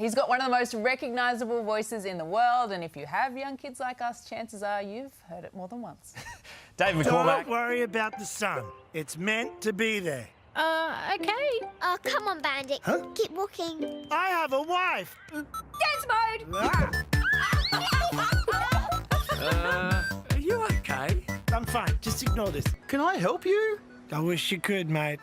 He's got one of the most recognisable voices in the world, and if you have young kids like us, chances are you've heard it more than once. Dave McCormack. Don't worry about the sun. It's meant to be there. Okay. Oh, come on, Bandit. Huh? Keep walking. I have a wife. Dance mode! Are you okay? I'm fine. Just ignore this. Can I help you? I wish you could, mate.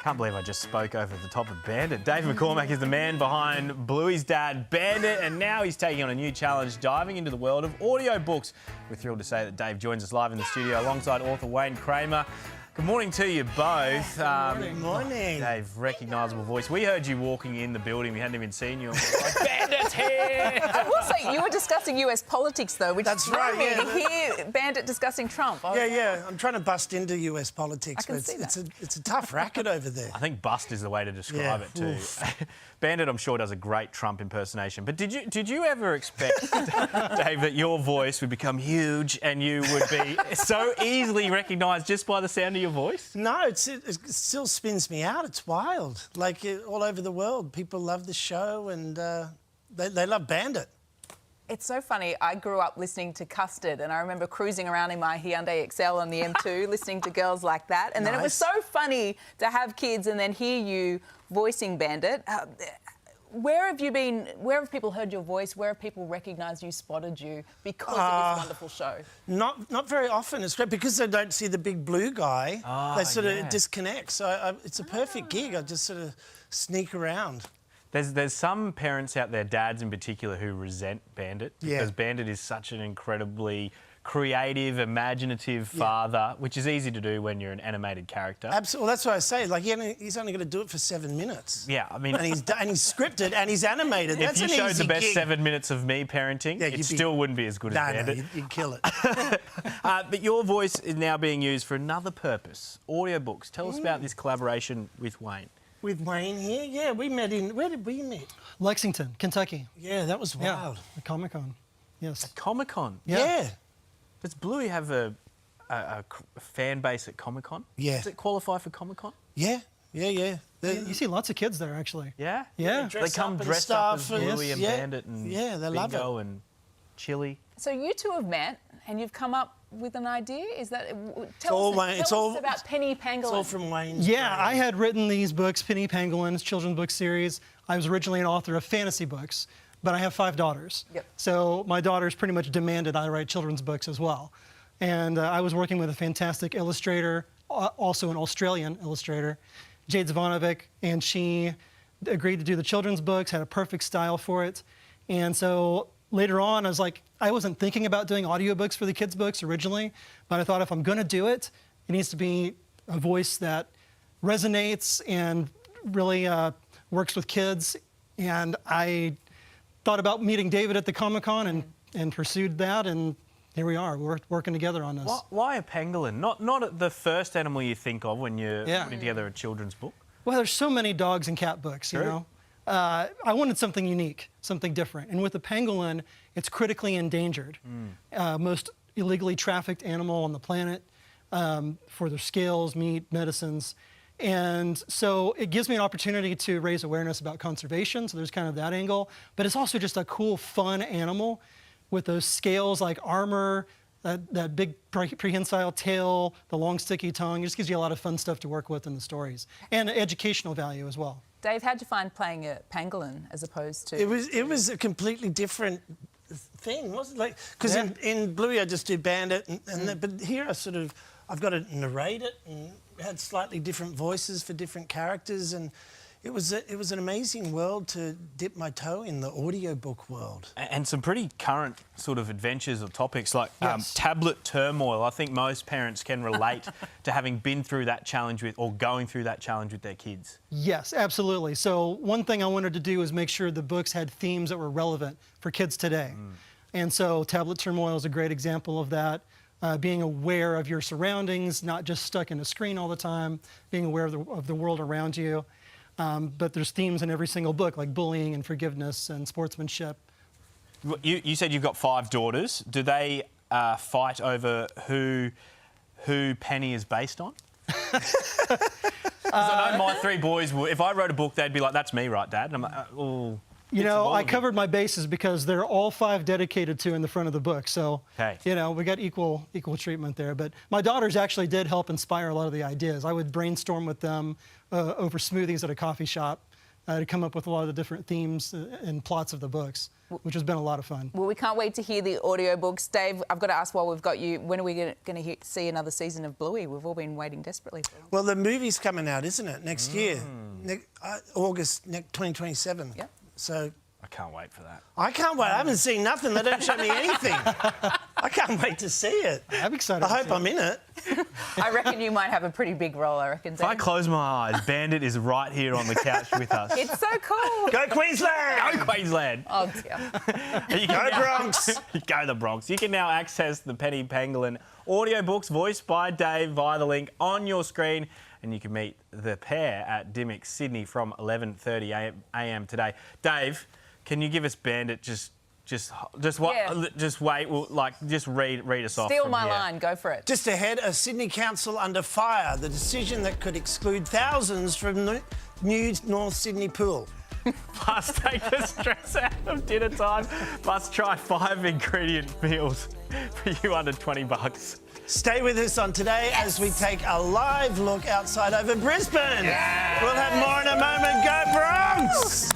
Can't believe I just spoke over the top of Bandit. Dave McCormack is the man behind Bluey's dad, Bandit, and now he's taking on a new challenge, diving into the world of audiobooks. We're thrilled to say that Dave joins us live in the studio alongside author Wayne Kramer. Good morning to you both. Good morning. Dave, recognisable voice. We heard you walking in the building. We hadn't even seen you. And we were like, Bandit's here! I will say, you were discussing US politics, though, which That's drew right, me yeah. to hear Bandit discussing Trump. Yeah. I'm trying to bust into US politics, I can but see that. it's a tough racket over there. I think bust is the way to describe Yeah, it too. oof. Bandit, I'm sure, does a great Trump impersonation. But did you ever expect, Dave, that your voice would become huge and you would be so easily recognised just by the sound of your voice? No, it still spins me out. It's wild. Like all over the world, people love the show and they love Bandit. It's so funny. I grew up listening to Custard, and I remember cruising around in my Hyundai Excel on the M2 listening to girls like that. And then it was so funny to have kids and then hear you voicing Bandit. Where have you been? Where have people heard your voice? Where have people recognised you, spotted you because of this wonderful show? Not very often. It's great because they don't see the big blue guy. They sort of disconnect. So it's a perfect gig. I just sort of sneak around. There's some parents out there, dads in particular, who resent Bandit because Bandit is such an incredibly creative, imaginative father, which is easy to do when you're an animated character. Absolutely. Well, that's what I say. Like he's only going to do it for 7 minutes. Yeah, I mean, and he's scripted and he's animated. That's if an you showed easy the best gig. 7 minutes of me parenting, it still wouldn't be as good as Bandit. No, you'd kill it. But your voice is now being used for another purpose, audiobooks. Tell us about this collaboration with Wayne. With Wayne here, yeah, we met in. Where did we meet? Lexington, Kentucky. Yeah, that was wild. Yeah, the Comic-Con. Yes. Comic-Con? Yeah. Does Bluey have a fan base at Comic-Con? Yeah. Does it qualify for Comic-Con? Yeah. You see lots of kids there, actually. Yeah? Yeah. They come dressed up as Bluey and Bandit and they love Bingo it. and Chili. So you two have met and you've come up with an idea? Is that... Tell us about Penny Pangolin. It's all from Wayne's Yeah, brain. I had written these books, Penny Pangolin's children's book series. I was originally an author of fantasy books, but I have 5 daughters. Yep. So my daughters pretty much demanded I write children's books as well. And I was working with a fantastic illustrator, also an Australian illustrator, Jade Zvanovic, and she agreed to do the children's books, had a perfect style for it. And so later on, I was like, I wasn't thinking about doing audiobooks for the kids' books originally, but I thought if I'm going to do it, it needs to be a voice that resonates and really works with kids. And I thought about meeting David at the Comic-Con and pursued that, and here we are. We're working together on this. Why a pangolin? Not the first animal you think of when you're putting together a children's book? Well, there's so many dogs and cat books, you know. I wanted something unique, something different. And with the pangolin, it's critically endangered. Most illegally trafficked animal on the planet for their scales, meat, medicines. And so it gives me an opportunity to raise awareness about conservation. So there's kind of that angle. But it's also just a cool, fun animal with those scales like armor, that big prehensile tail, the long sticky tongue. It just gives you a lot of fun stuff to work with in the stories. And educational value as well. Dave, how'd you find playing a pangolin as opposed to... It was a completely different thing, wasn't it? Like, because in Bluey I just do Bandit, but here I've got to narrate it and had slightly different voices for different characters, and it was an amazing world to dip my toe in, the audiobook world. And some pretty current sort of adventures or topics like tablet turmoil. I think most parents can relate to having been through that challenge with, or going through that challenge with their kids. Yes, absolutely. So one thing I wanted to do was make sure the books had themes that were relevant for kids today. And so tablet turmoil is a great example of that. Being aware of your surroundings, not just stuck in a screen all the time, being aware of the world around you. But there's themes in every single book, like bullying and forgiveness and sportsmanship. You said you've got 5 daughters. Do they fight over who Penny is based on? Because I know my 3 boys, if I wrote a book, they'd be like, that's me, right, Dad? And I'm like, oh. You know, all I of it. covered my bases because they're all 5 dedicated to in the front of the book. So, Okay. you know, we got equal treatment there. But my daughters actually did help inspire a lot of the ideas. I would brainstorm with them over smoothies at a coffee shop to come up with a lot of the different themes and plots of the books, which has been a lot of fun. Well, we can't wait to hear the audiobooks. Dave, I've got to ask while we've got you, when are we going to see another season of Bluey? We've all been waiting desperately for it. Well, the movie's coming out, isn't it, next year? August 2027. Yep. So I can't wait for that. I can't wait. I haven't seen nothing. They don't show me anything. I can't wait to see it. I'm excited. I hope I'm in it. I reckon you might have a pretty big role, I reckon, If I Dave. close my eyes, Bandit is right here on the couch with us. It's so cool. Go Queensland! Go Queensland! Oh, dear. You can Go Bronx! Go the Bronx. You can now access the Penny Pangolin audiobooks voiced by Dave via the link on your screen, and you can meet the pair at Dimmock, Sydney from 11:30 a.m. today. Dave, can you give us Bandit just what? Yeah. Just wait. Just read us off. Steal from my here. line. Go for it. Just ahead, a Sydney council under fire. The decision that could exclude thousands from new North Sydney pool. Plus, take the stress out of dinner time. Plus, try 5 ingredient meals for you under $20. Stay with us on Today as we take a live look outside over Brisbane. We'll have more in a moment. Go Bronx!